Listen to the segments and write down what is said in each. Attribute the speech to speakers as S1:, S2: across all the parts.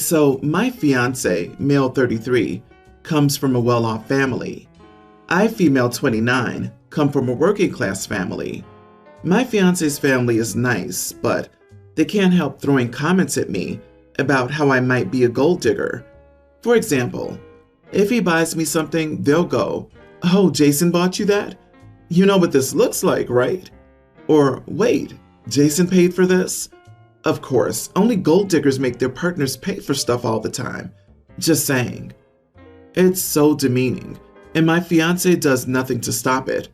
S1: So, my fiance, male 33, comes from a well-off family. I, female 29, come from a working class family. My fiance's family is nice, but they can't help throwing comments at me about how I might be a gold digger. For example, if he buys me something, they'll go, "Oh, Jason bought you that? You know what this looks like, right?" Or, "Wait, Jason paid for this?" Of course, only gold diggers make their partners pay for stuff all the time. Just saying. It's so demeaning, and my fiance does nothing to stop it,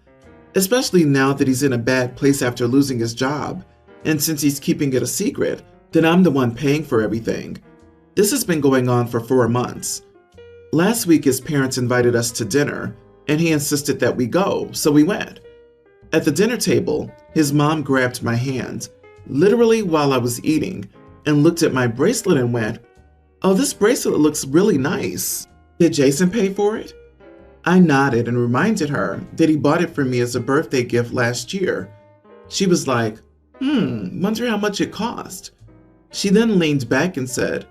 S1: especially now that he's in a bad place after losing his job, and since he's keeping it a secret, then I'm the one paying for everything. This has been going on for 4 months. Last week his parents invited us to dinner, and he insisted that we go, so we went. At the dinner table, his mom grabbed my hand, literally while I was eating, and looked at my bracelet and went, "Oh, this bracelet looks really nice. Did Jason pay for it?" I nodded and reminded her that he bought it for me as a birthday gift last year. She was like, wonder how much it cost. She then leaned back and said,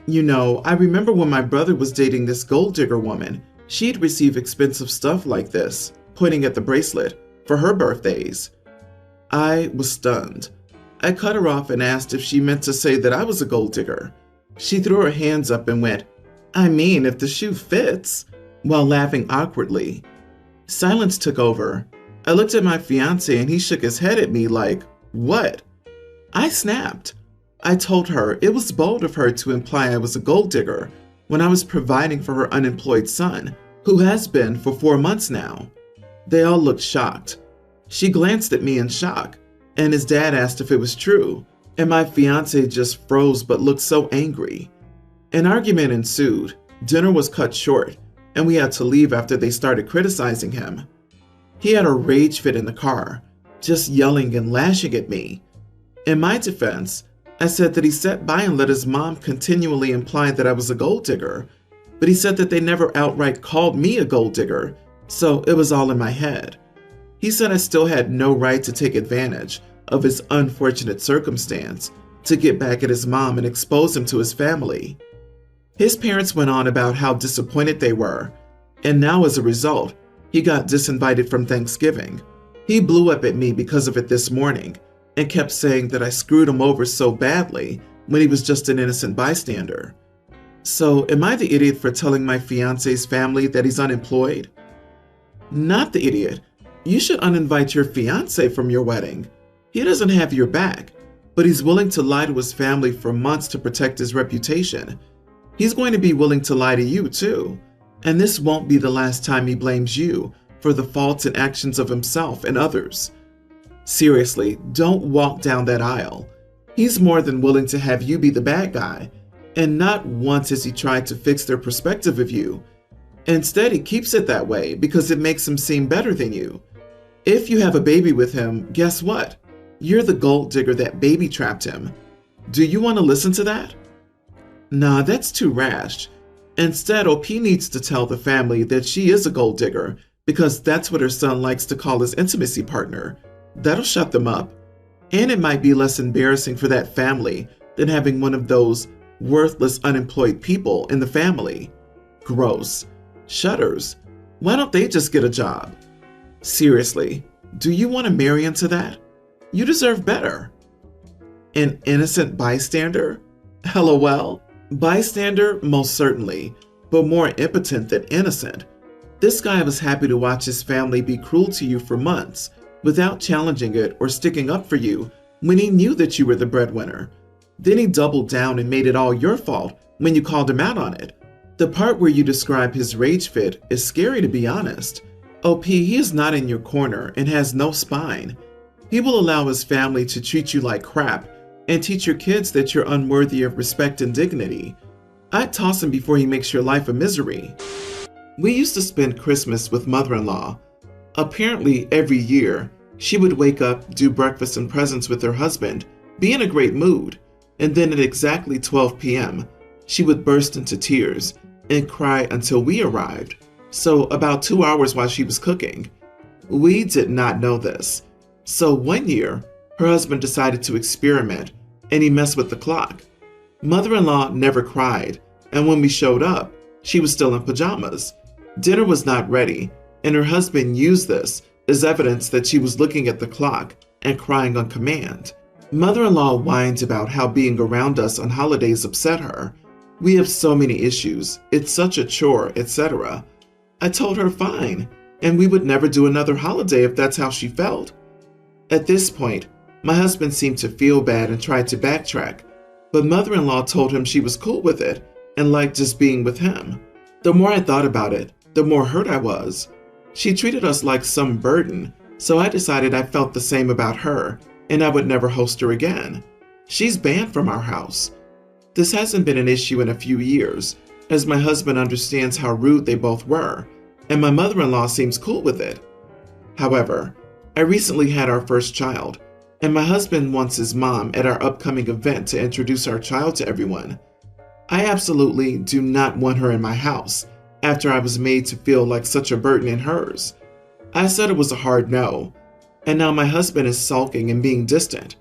S1: "You know, I remember when my brother was dating this gold digger woman, she'd receive expensive stuff like this," pointing at the bracelet, "for her birthdays." I was stunned. I cut her off and asked if she meant to say that I was a gold digger. She threw her hands up and went, "I mean, if the shoe fits," while laughing awkwardly. Silence took over. I looked at my fiance and he shook his head at me like, "What?" I snapped. I told her it was bold of her to imply I was a gold digger when I was providing for her unemployed son, who has been for 4 months now. They all looked shocked. She glanced at me in shock, and his dad asked if it was true, and my fiance just froze but looked so angry. An argument ensued. Dinner was cut short, and we had to leave after they started criticizing him. He had a rage fit in the car, just yelling and lashing at me. In my defense, I said that he sat by and let his mom continually imply that I was a gold digger, but he said that they never outright called me a gold digger, so it was all in my head. He said I still had no right to take advantage of his unfortunate circumstance to get back at his mom and expose him to his family. His parents went on about how disappointed they were, and now as a result, he got disinvited from Thanksgiving. He blew up at me because of it this morning and kept saying that I screwed him over so badly when he was just an innocent bystander. So, am I the idiot for telling my fiance's family that he's unemployed? Not the idiot. You should uninvite your fiance from your wedding. He doesn't have your back, but he's willing to lie to his family for months to protect his reputation. He's going to be willing to lie to you too, and this won't be the last time he blames you for the faults and actions of himself and others. Seriously, don't walk down that aisle. He's more than willing to have you be the bad guy, and not once has he tried to fix their perspective of you. Instead, he keeps it that way because it makes him seem better than you. If you have a baby with him, guess what? You're the gold digger that baby trapped him. Do you want to listen to that? Nah, that's too rash. Instead, OP needs to tell the family that she is a gold digger because that's what her son likes to call his intimacy partner. That'll shut them up. And it might be less embarrassing for that family than having one of those worthless unemployed people in the family. Gross. Shudders. Why don't they just get a job? Seriously, do you want to marry into that? You deserve better. An innocent bystander? LOL. Bystander, most certainly, but more impotent than innocent. This guy was happy to watch his family be cruel to you for months without challenging it or sticking up for you when he knew that you were the breadwinner. Then he doubled down and made it all your fault when you called him out on it. The part where you describe his rage fit is scary, to be honest. OP, he is not in your corner and has no spine. He will allow his family to treat you like crap and teach your kids that you're unworthy of respect and dignity. I'd toss him before he makes your life a misery. We used to spend Christmas with mother-in-law. Apparently, every year, she would wake up, do breakfast and presents with her husband, be in a great mood, and then at exactly 12 p.m., she would burst into tears and cry until we arrived, so about 2 hours while she was cooking. We did not know this. So one year, her husband decided to experiment, and he messed with the clock. Mother-in-law never cried, and when we showed up, she was still in pajamas. Dinner was not ready, and her husband used this as evidence that she was looking at the clock and crying on command. Mother-in-law whines about how being around us on holidays upset her. We have so many issues, it's such a chore, etc. I told her fine, and we would never do another holiday if that's how she felt. At this point, my husband seemed to feel bad and tried to backtrack, but mother-in-law told him she was cool with it and liked just being with him. The more I thought about it, the more hurt I was. She treated us like some burden, so I decided I felt the same about her and I would never host her again. She's banned from our house. This hasn't been an issue in a few years, as my husband understands how rude they both were, and my mother-in-law seems cool with it. However, I recently had our first child, and my husband wants his mom at our upcoming event to introduce our child to everyone. I absolutely do not want her in my house after I was made to feel like such a burden in hers. I said it was a hard no, and now my husband is sulking and being distant.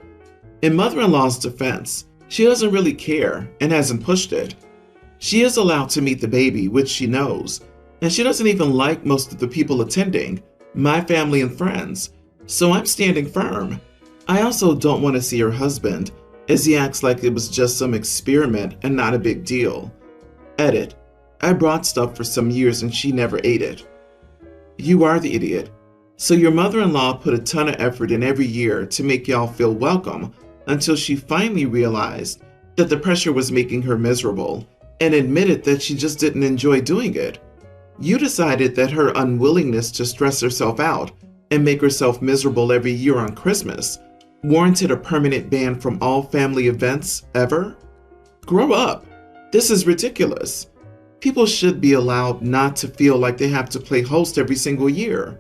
S1: In mother-in-law's defense, she doesn't really care and hasn't pushed it. She is allowed to meet the baby, which she knows, and she doesn't even like most of the people attending, my family and friends, so I'm standing firm. I also don't want to see her husband, as he acts like it was just some experiment and not a big deal. Edit. I brought stuff for some years and she never ate it. You are the idiot. So your mother-in-law put a ton of effort in every year to make y'all feel welcome until she finally realized that the pressure was making her miserable and admitted that she just didn't enjoy doing it. You decided that her unwillingness to stress herself out and make herself miserable every year on Christmas warranted a permanent ban from all family events ever? Grow up. This is ridiculous. People should be allowed not to feel like they have to play host every single year.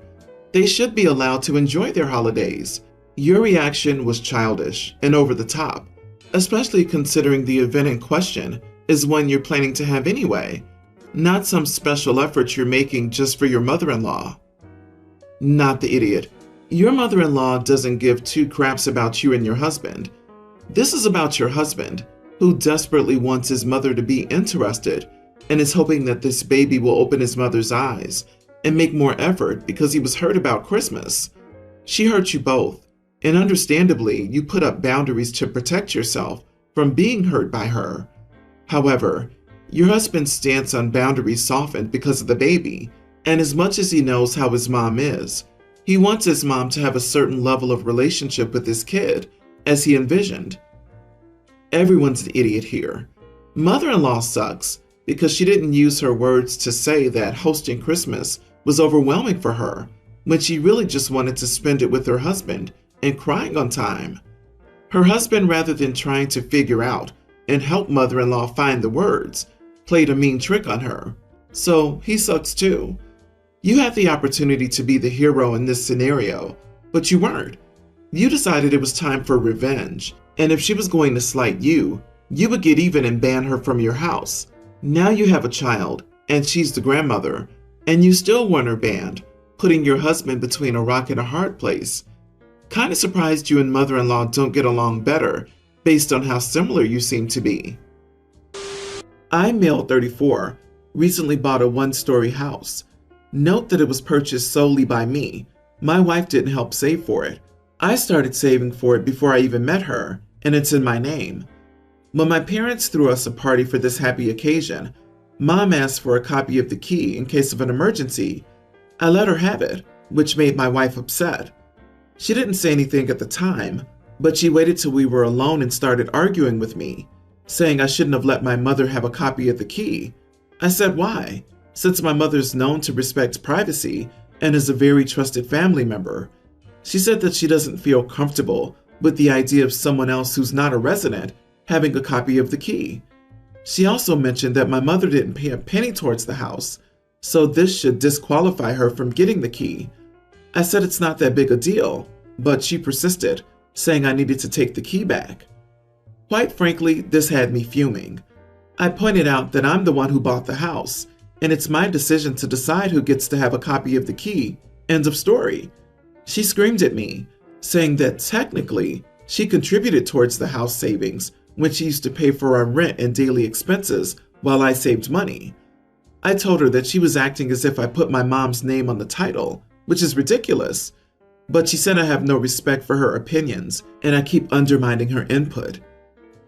S1: They should be allowed to enjoy their holidays. Your reaction was childish and over the top, especially considering the event in question is one you're planning to have anyway, not some special effort you're making just for your mother-in-law. Not the idiot. Your mother-in-law doesn't give two craps about you and your husband. This is about your husband, who desperately wants his mother to be interested and is hoping that this baby will open his mother's eyes and make more effort because he was hurt about Christmas. She hurt you both, and understandably, you put up boundaries to protect yourself from being hurt by her. However, your husband's stance on boundaries softened because of the baby, and as much as he knows how his mom is, he wants his mom to have a certain level of relationship with his kid, as he envisioned. Everyone's the idiot here. Mother-in-law sucks because she didn't use her words to say that hosting Christmas was overwhelming for her when she really just wanted to spend it with her husband and crying on time. Her husband, rather than trying to figure out and help mother-in-law find the words, played a mean trick on her. So he sucks too. You had the opportunity to be the hero in this scenario, but you weren't. You decided it was time for revenge, and if she was going to slight you, you would get even and ban her from your house. Now you have a child, and she's the grandmother, and you still want her banned, putting your husband between a rock and a hard place. Kinda surprised you and mother-in-law don't get along better, based on how similar you seem to be. I, male 34, recently bought a one-story house. Note that it was purchased solely by me. My wife didn't help save for it. I started saving for it before I even met her, and it's in my name. When my parents threw us a party for this happy occasion, Mom asked for a copy of the key in case of an emergency. I let her have it, which made my wife upset. She didn't say anything at the time, but she waited till we were alone and started arguing with me, saying I shouldn't have let my mother have a copy of the key. I said why, since my mother's known to respect privacy and is a very trusted family member. She said that she doesn't feel comfortable with the idea of someone else who's not a resident having a copy of the key. She also mentioned that my mother didn't pay a penny towards the house, so this should disqualify her from getting the key. I said it's not that big a deal, but she persisted, saying I needed to take the key back. Quite frankly, this had me fuming. I pointed out that I'm the one who bought the house, and it's my decision to decide who gets to have a copy of the key. End of story. She screamed at me, saying that technically, she contributed towards the house savings, when she used to pay for our rent and daily expenses while I saved money. I told her that she was acting as if I put my mom's name on the title, which is ridiculous. But she said I have no respect for her opinions and I keep undermining her input.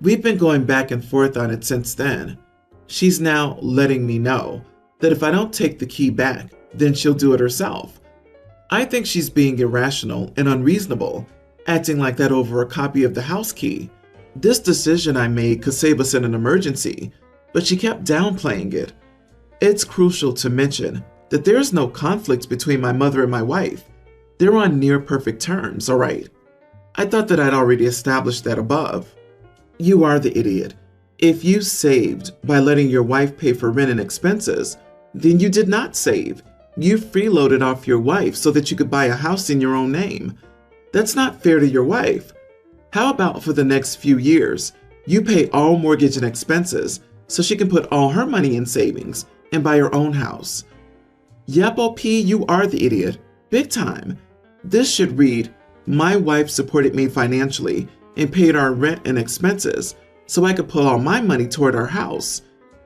S1: We've been going back and forth on it since then. She's now letting me know that if I don't take the key back, then she'll do it herself. I think she's being irrational and unreasonable, acting like that over a copy of the house key. This decision I made could save us in an emergency, but she kept downplaying it. It's crucial to mention that there is no conflict between my mother and my wife. They're on near perfect terms, all right? I thought that I'd already established that above. You are the idiot. If you saved by letting your wife pay for rent and expenses, then you did not save. You freeloaded off your wife so that you could buy a house in your own name. That's not fair to your wife. How about for the next few years, you pay all mortgage and expenses so she can put all her money in savings and buy her own house? Yep, OP, you are the idiot. Big time. This should read, my wife supported me financially and paid our rent and expenses so I could put all my money toward our house.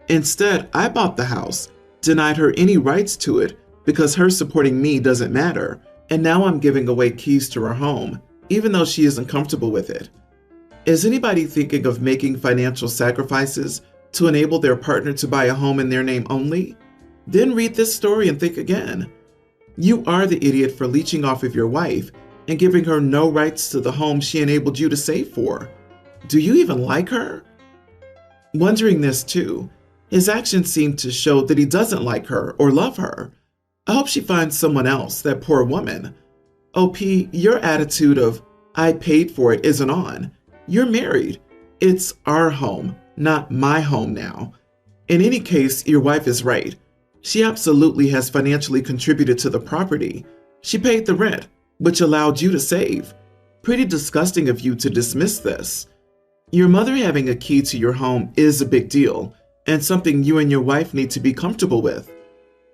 S1: Instead, I bought the house, denied her any rights to it because her supporting me doesn't matter, and now I'm giving away keys to her home, even though she isn't comfortable with it. Is anybody thinking of making financial sacrifices to enable their partner to buy a home in their name only? Then read this story and think again. You are the idiot for leeching off of your wife and giving her no rights to the home she enabled you to save for. Do you even like her? Wondering this too, his actions seem to show that he doesn't like her or love her. I hope she finds someone else, that poor woman. OP, your attitude of, I paid for it isn't on. You're married. It's our home, not my home now. In any case, your wife is right. She absolutely has financially contributed to the property. She paid the rent, which allowed you to save. Pretty disgusting of you to dismiss this. Your mother having a key to your home is a big deal, and something you and your wife need to be comfortable with.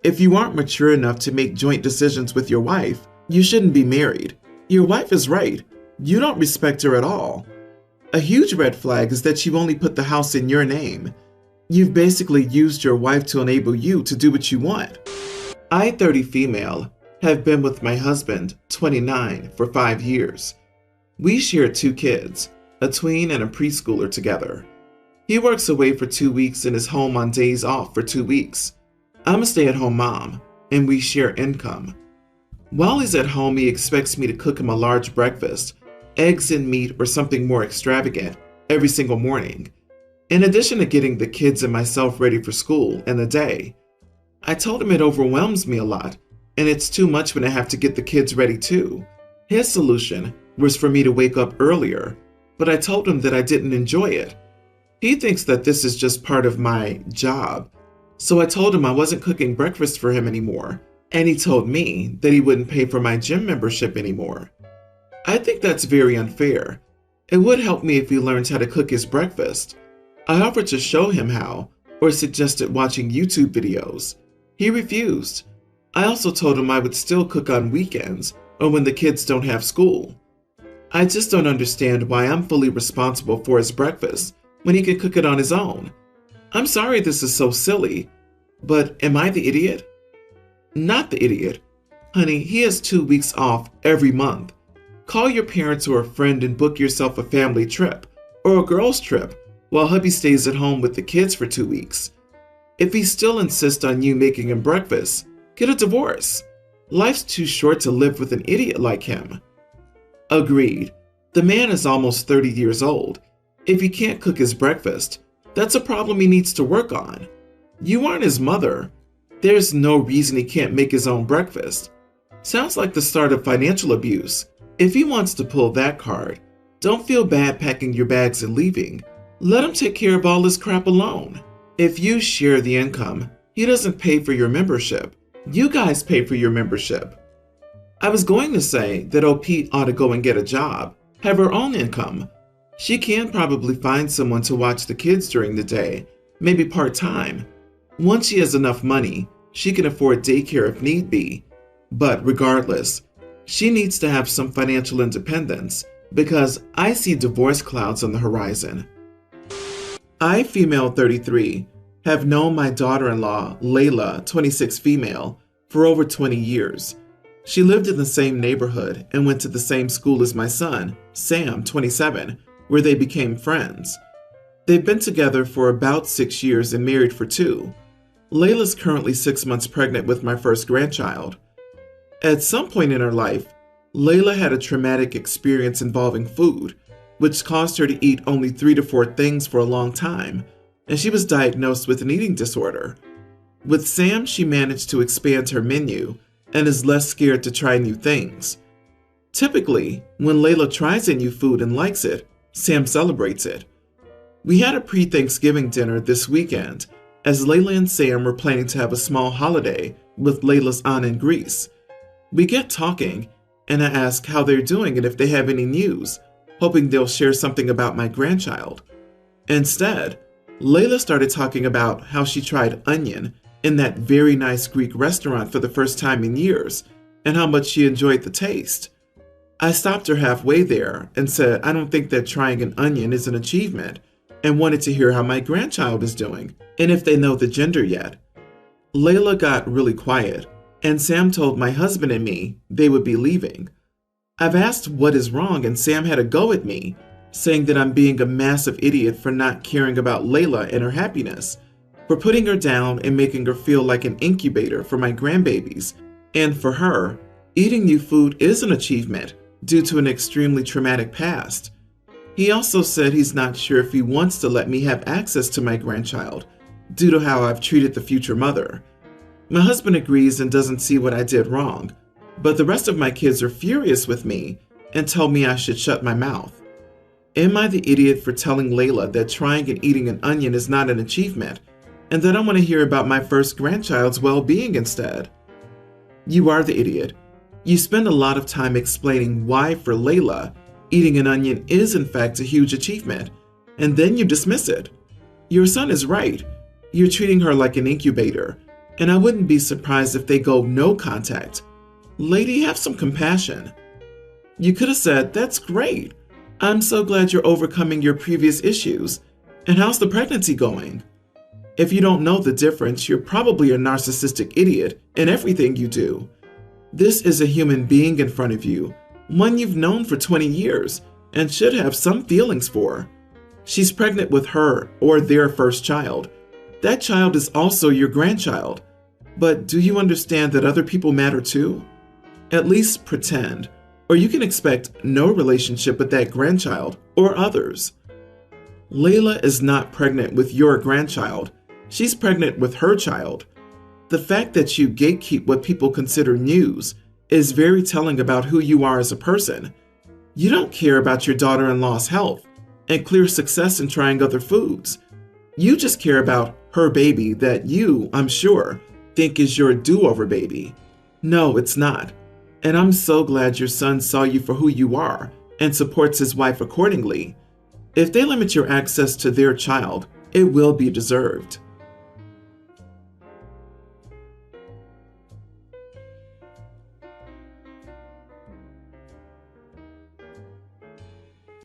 S1: If you aren't mature enough to make joint decisions with your wife, you shouldn't be married. Your wife is right. You don't respect her at all. A huge red flag is that you only put the house in your name. You've basically used your wife to enable you to do what you want. I, 30 female, have been with my husband, 29, for 5 years. We share 2 kids, a tween and a preschooler together. He works away for 2 weeks and is home on days off for 2 weeks. I'm a stay-at-home mom, and we share income. While he's at home, he expects me to cook him a large breakfast, eggs and meat or something more extravagant, every single morning, in addition to getting the kids and myself ready for school and the day. I told him it overwhelms me a lot, and it's too much when I have to get the kids ready too. His solution was for me to wake up earlier, but I told him that I didn't enjoy it. He thinks that this is just part of my job, so I told him I wasn't cooking breakfast for him anymore, and he told me that he wouldn't pay for my gym membership anymore. I think that's very unfair. It would help me if he learned how to cook his breakfast. I offered to show him how, or suggested watching YouTube videos. He refused. I also told him I would still cook on weekends or when the kids don't have school. I just don't understand why I'm fully responsible for his breakfast when he can cook it on his own. I'm sorry this is so silly, but am I the idiot? Not the idiot. Honey, he has 2 weeks off every month. Call your parents or a friend and book yourself a family trip or a girls' trip while hubby stays at home with the kids for 2 weeks. If he still insists on you making him breakfast, get a divorce. Life's too short to live with an idiot like him. Agreed. The man is almost 30 years old. If he can't cook his breakfast, that's a problem he needs to work on. You aren't his mother. There's no reason he can't make his own breakfast. Sounds like the start of financial abuse. If he wants to pull that card, don't feel bad packing your bags and leaving. Let him take care of all this crap alone. If you share the income, he doesn't pay for your membership. You guys pay for your membership. I was going to say that OP ought to go and get a job, have her own income. She can probably find someone to watch the kids during the day, maybe part-time. Once she has enough money, she can afford daycare if need be. But regardless, she needs to have some financial independence because I see divorce clouds on the horizon. I, female 33, have known my daughter-in-law, Layla, 26 female, for over 20 years. She lived in the same neighborhood and went to the same school as my son, Sam, 27, where they became friends. They've been together for about 6 years and married for 2. Layla's currently 6 months pregnant with my first grandchild. At some point in her life, Layla had a traumatic experience involving food, which caused her to eat only 3 to 4 things for a long time, and she was diagnosed with an eating disorder. With Sam, she managed to expand her menu and is less scared to try new things. Typically, when Layla tries a new food and likes it, Sam celebrates it. We had a pre-Thanksgiving dinner this weekend, as Layla and Sam were planning to have a small holiday with Layla's aunt in Greece. We get talking, and I ask how they're doing and if they have any news, hoping they'll share something about my grandchild. Instead, Layla started talking about how she tried onion in that very nice Greek restaurant for the first time in years, and how much she enjoyed the taste. I stopped her halfway there and said I don't think that trying an onion is an achievement, and wanted to hear how my grandchild is doing, and if they know the gender yet. Layla got really quiet, and Sam told my husband and me they would be leaving. I've asked what is wrong, and Sam had a go at me, saying that I'm being a massive idiot for not caring about Layla and her happiness, for putting her down and making her feel like an incubator for my grandbabies, and for her, eating new food is an achievement due to an extremely traumatic past. He also said he's not sure if he wants to let me have access to my grandchild due to how I've treated the future mother. My husband agrees and doesn't see what I did wrong, but the rest of my kids are furious with me and tell me I should shut my mouth. Am I the idiot for telling Layla that trying and eating an onion is not an achievement, and that I want to hear about my first grandchild's well-being instead? You are the idiot. You spend a lot of time explaining why, for Layla, eating an onion is in fact a huge achievement, and then you dismiss it. Your son is right. You're treating her like an incubator, and I wouldn't be surprised if they go no contact. Lady, have some compassion. You could have said, "That's great. I'm so glad you're overcoming your previous issues. And how's the pregnancy going?" If you don't know the difference, you're probably a narcissistic idiot in everything you do. This is a human being in front of you, one you've known for 20 years and should have some feelings for. She's pregnant with her or their first child. That child is also your grandchild. But do you understand that other people matter too? At least pretend, or you can expect no relationship with that grandchild or others. Layla is not pregnant with your grandchild. She's pregnant with her child. The fact that you gatekeep what people consider news is very telling about who you are as a person. You don't care about your daughter-in-law's health and clear success in trying other foods. You just care about her baby that you, I'm sure, think is your do-over baby. No, it's not. And I'm so glad your son saw you for who you are and supports his wife accordingly. If they limit your access to their child, it will be deserved.